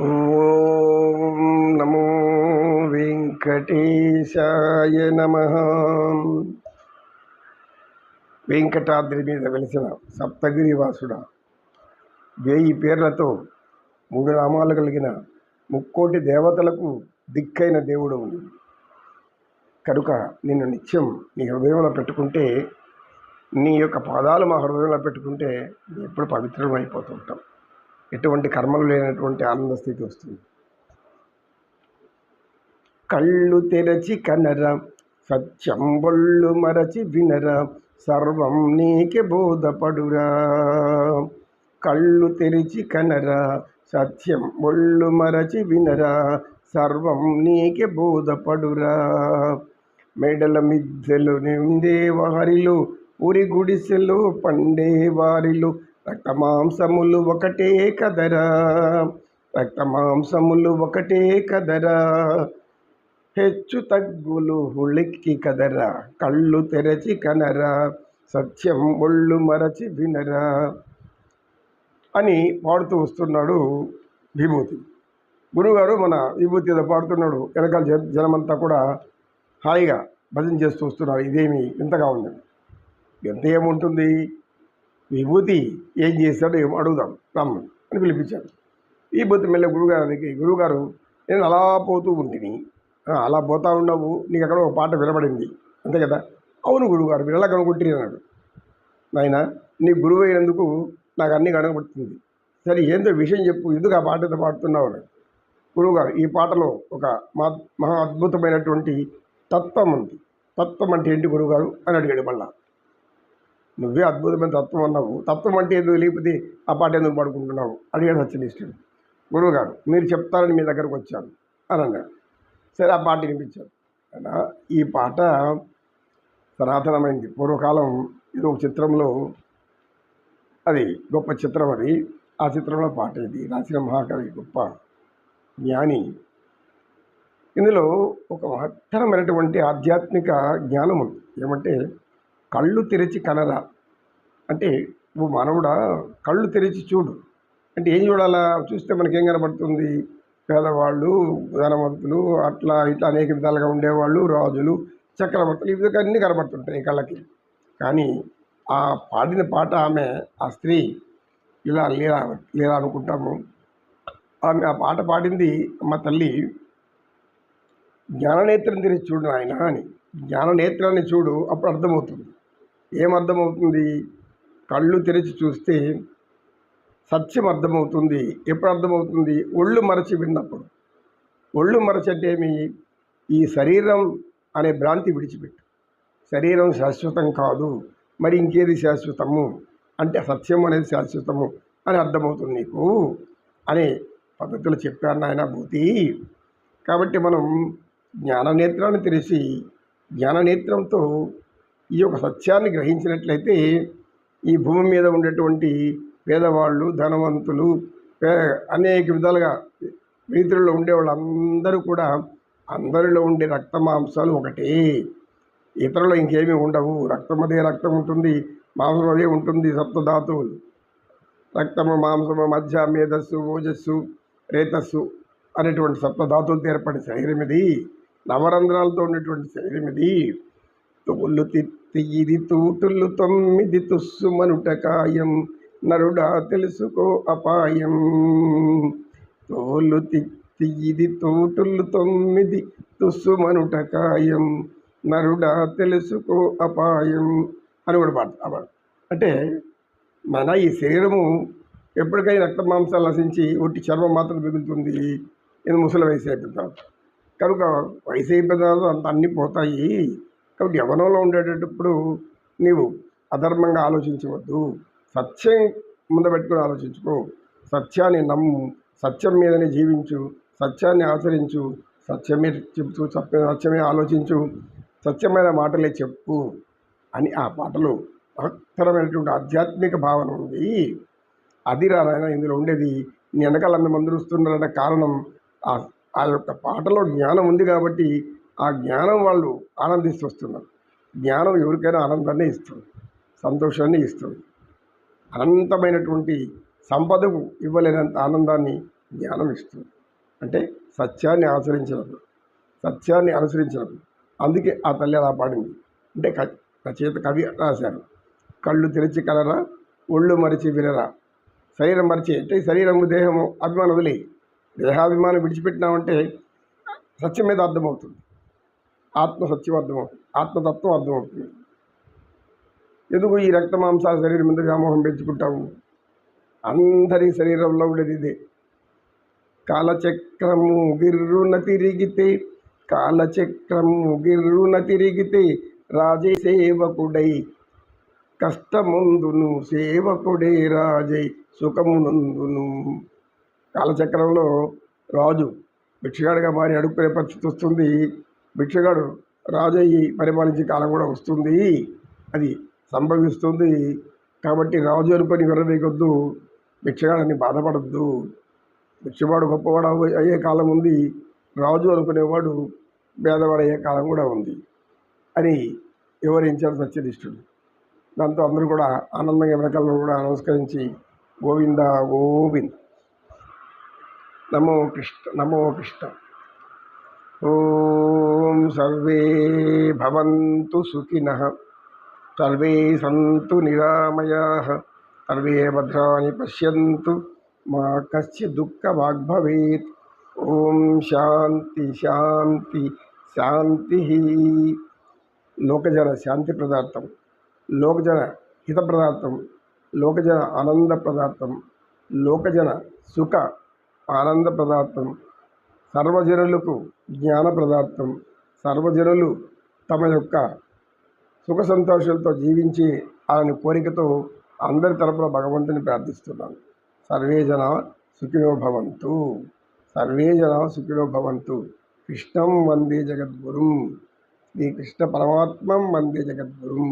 ఓం నమో వెంకటేశాయ నమః. వెంకటాద్రి మీద వెలిసిన సప్తగిరి వాసుడా, 1000 పేర్లతో 3 నామాలు కలిగిన ముక్కోటి దేవతలకు దిక్కైన దేవుడు ఉంది కనుక నిన్ను నిత్యం నీ హృదయంలో పెట్టుకుంటే, నీ యొక్క పాదాలు మా హృదయంలో పెట్టుకుంటే ఎప్పుడు పవిత్రం అయిపోతూ ఉంటాం. ఎటువంటి కర్మలు లేనటువంటి ఆనంద స్థితి వస్తుంది. కళ్ళు తెరచి కనరా, సత్యం బొళ్ళు మరచి వినరా, సర్వం నీకే బోధపడురా. కళ్ళు తెరిచి కనరా, సత్యం బొళ్ళు మరచి వినరా, సర్వం నీకే బోధపడురా. మెడల మిద్దెలు నిండే వారిలో, ఉరి గుడిసెలు పండే వారిలో, రక్తమాంసములు ఒకటే కదరా, రక్తమాంసములు ఒకటే కదరా. హెచ్చు తగ్గులు హుళెక్కి కదరా, కళ్ళు తెరచి కనరా, సత్యం ఒళ్ళు మరచి వినరా అని పాడుతూ వస్తున్నాడు విభూతి. గురువుగారు మన విభూతి ఏదో పాడుతున్నాడు, వెనకాల జనమంతా కూడా హాయిగా భజన చేస్తూ వస్తున్నారు. ఇదేమి వింతగా ఉంది. ఎంత ఏముంటుంది, విభూతి ఏం చేశాడో ఏమో అడుగుదాం రమ్మని అని పిలిపించాడు. విభూతి మెల్ల గురువుగారు నేను అలా పోతూ ఉంటుంది. అలా పోతా ఉన్నావు, నీకు అక్కడ ఒక పాట వినబడింది అంతే కదా? అవును గురువుగారు, మీరు ఎలా కనుగొట్టి అన్నాడు. నాయన, నీ గురువు అయినందుకు నాకు అన్నీ కనబడుతుంది. సరే ఏందో విషయం చెప్పు, ఎందుకు ఆ పాట ఎంత పాడుతున్నావు అన్నాడు. గురువుగారు, ఈ పాటలో ఒక మహా అద్భుతమైనటువంటి తత్వం ఉంది. తత్వం అంటే ఏంటి గురువుగారు అని అడిగాడు. మళ్ళా నువ్వే అద్భుతమైన తత్వం అన్నావు, తత్వం అంటే ఎందుకు, లేకపోతే ఆ పాట ఎందుకు పాడుకుంటున్నావు అడిగాడు సత్యనిష్ఠుడు. గురువుగారు, మీరు చెప్తారని మీ దగ్గరకు వచ్చాను అని అన్నాడు. సరే ఆ పాట వినిపించాడు. ఈ పాట సనాతనమైంది. పూర్వకాలం ఇది ఒక చిత్రంలో, అది గొప్ప చిత్రం, అది ఆ చిత్రంలో పాట ఇది రాసిన మహాకవి, గొప్ప జ్ఞాని. ఇందులో ఒక మహత్తరమైనటువంటి ఆధ్యాత్మిక జ్ఞానం ఉంది. ఏమంటే కళ్ళు తెరిచి కనరా అంటే, నువ్వు మానవుడా కళ్ళు తెరిచి చూడు అంటే ఏం చూడాలా? చూస్తే మనకేం కనబడుతుంది? పేదవాళ్ళు, ధనవంతులు, అట్లా ఇట్లా అనేక విధాలుగా ఉండేవాళ్ళు, రాజులు, చక్రవర్తులు, ఈ విధంగా అన్నీ కనబడుతుంటాయి కళ్ళకి. కానీ ఆ పాడిన పాట ఆమె, ఆ స్త్రీ ఇలా లీలా లీలా అనుకుంటాము. ఆమె ఆ పాట పాడింది, అమ్మ తల్లి జ్ఞాననేత్రం తెరిచి చూడు ఆయన అని. జ్ఞాననేత్రాన్ని చూడు, అప్పుడు అర్థమవుతుంది. ఏమర్థమవుతుంది? కళ్ళు తెరిచి చూస్తే సత్యం అర్థమవుతుంది. ఎప్పుడు అర్థమవుతుంది? ఒళ్ళు మరచి విన్నప్పుడు. ఒళ్ళు మరచి అంటే ఏమి? ఈ శరీరం అనే భ్రాంతి విడిచిపెట్టు. శరీరం శాశ్వతం కాదు, మరి ఇంకేది శాశ్వతము అంటే సత్యం అనేది శాశ్వతము అని అర్థమవుతుంది నీకు అనే పద్ధతులు చెప్పారు నాయన భూతి. కాబట్టి మనం జ్ఞాననేత్రాన్ని తెరిచి జ్ఞాననేత్రంతో ఈ యొక్క సత్యాన్ని గ్రహించినట్లయితే ఈ భూమి మీద ఉండేటువంటి పేదవాళ్ళు, ధనవంతులు, అనేక విధాలుగా రీతుల్లో ఉండే వాళ్ళందరూ కూడా, అందరిలో ఉండే రక్త మాంసాలు ఒకటే, ఇతరులు ఇంకేమీ ఉండవు. రక్తం అదే రక్తం ఉంటుంది, మాంసం అదే ఉంటుంది. సప్తధాతువులు రక్తము, మాంసము, మధ్య, మేధస్సు, ఓజస్సు, రేతస్సు అనేటువంటి సప్తధాతువులతో ఏర్పడే శరీరం ఇది. నవరంధ్రాలతో ఉన్నటువంటి శరీరం ఇది. తోళ్ళు తిత్తి ఇది తూటులు 9 తుస్సుమనుట కాయం, నరుడా తెలుసుకో అపాయం. తోళ్ళు తిత్తి ఇది తూటులు 9 తుస్సుమనుట కాయం, నరుడా తెలుసుకో అపాయం అని కూడా పాడతాడు. అంటే మన ఈ శరీరము ఎప్పటికైనా రక్త మాంసాలు నశించి ఒట్టి చర్మం మాత్రం మిగులుతుంది. ఇది ముసలి వయసు అయిపోతాం కనుక, వయసు అయిపోయిన అంత అన్నీ పోతాయి. కాబట్టి యవనంలో ఉండేటప్పుడు నీవు అధర్మంగా ఆలోచించవద్దు, సత్యం ముందు పెట్టుకుని ఆలోచించుకో. సత్యాన్ని నమ్ము, సత్యం మీదనే జీవించు, సత్యాన్ని ఆచరించు, సత్యమే చెబుతూ సత్యమే ఆలోచించు, సత్యమైన మాటలే చెప్పు అని ఆ పాటలో మహత్తరమైనటువంటి ఆధ్యాత్మిక భావన ఉంది. అది రానాయన ఇందులో ఉండేది. నీ వెనకాల మంది వస్తున్నారన్న కారణం ఆ యొక్క పాటలో జ్ఞానం ఉంది కాబట్టి ఆ జ్ఞానం వాళ్ళు ఆనందిస్తూ వస్తున్నారు. జ్ఞానం ఎవరికైనా ఆనందాన్ని ఇస్తుంది, సంతోషాన్ని ఇస్తుంది. అనంతమైనటువంటి సంపదకు ఇవ్వలేనంత ఆనందాన్ని జ్ఞానం ఇస్తుంది. అంటే సత్యాన్ని ఆచరించినప్పుడు, సత్యాన్ని అనుసరించినప్పుడు. అందుకే ఆ తల్లి అలా పాడింది. అంటే రచయిత కవి రాశారు, కళ్ళు తెరిచి కలరా, ఒళ్ళు మరిచి వినరా. శరీరం మరిచి అంటే శరీరము దేహము అభిమానం వదిలే, దేహాభిమానం విడిచిపెట్టినామంటే సత్యం మీద అర్థమవుతుంది, ఆత్మ సత్యం అర్థమవుతుంది, ఆత్మతత్వం అర్థమవుతుంది. ఎందుకు ఈ రక్త మాంసాల శరీరం మీద వ్యామోహం పెంచుకుంటావు? అందరి శరీరంలో ఉండేది ఇదే. కాలచక్రము గిర్రున తిరిగితే, కాలచక్రము గిర్రున తిరిగితే రాజే సేవకుడై కష్టముందును, సేవకుడే రాజై సుఖమునందును. కాలచక్రంలో రాజు భిక్షగాడిగా మారి అడుక్కునే పరిస్థితి వస్తుంది. భిక్షగాడు రాజు అయ్యి పరిపాలించే కాలం కూడా వస్తుంది, అది సంభవిస్తుంది. కాబట్టి రాజు అనుకొని విర్రవీగొద్దు, భిక్షగాడని బాధపడద్దు. భిక్షవాడు గొప్పవాడు అయ్యే కాలం ఉంది, రాజు అనుకునేవాడు పేదవాడు అయ్యే కాలం కూడా ఉంది అని వివరించాడు సత్యనిష్ఠుడు. దాంతో అందరూ కూడా ఆనందంగా వెనకాలను కూడా నమస్కరించి గోవింద గోవింద్, నమో కృష్ణ నమో కృష్ణ. ఓం సర్వే భవంతు సుఖినః, సర్వే సంతు నిరామయాః, సర్వే భద్రాణి పశ్యంతు, మా కశ్చిద్ దుఃఖభాగ్ భవేత్. ఓం శాంతి శాంతి శాంతి. లోకజన శాంతి ప్రదార్థం, లోకజన హిత ప్రదార్థం, లోకజన ఆనంద ప్రదార్థం, లోకజన సుఖ ఆనంద ప్రదార్థం, సర్వజనులకు జ్ఞాన ప్రదార్థం, సర్వజనులు తమ యొక్క సుఖ సంతోషాలతో జీవించి అలాని కోరికతో అందరి తరపున భగవంతుని ప్రార్థిస్తున్నాను. సర్వే జన సుఖినో భవంతు, సర్వే జన సుఖినో భవంతు. కృష్ణం వందే జగద్గురుం, శ్రీకృష్ణ పరమాత్మం వందే జగద్గురుం.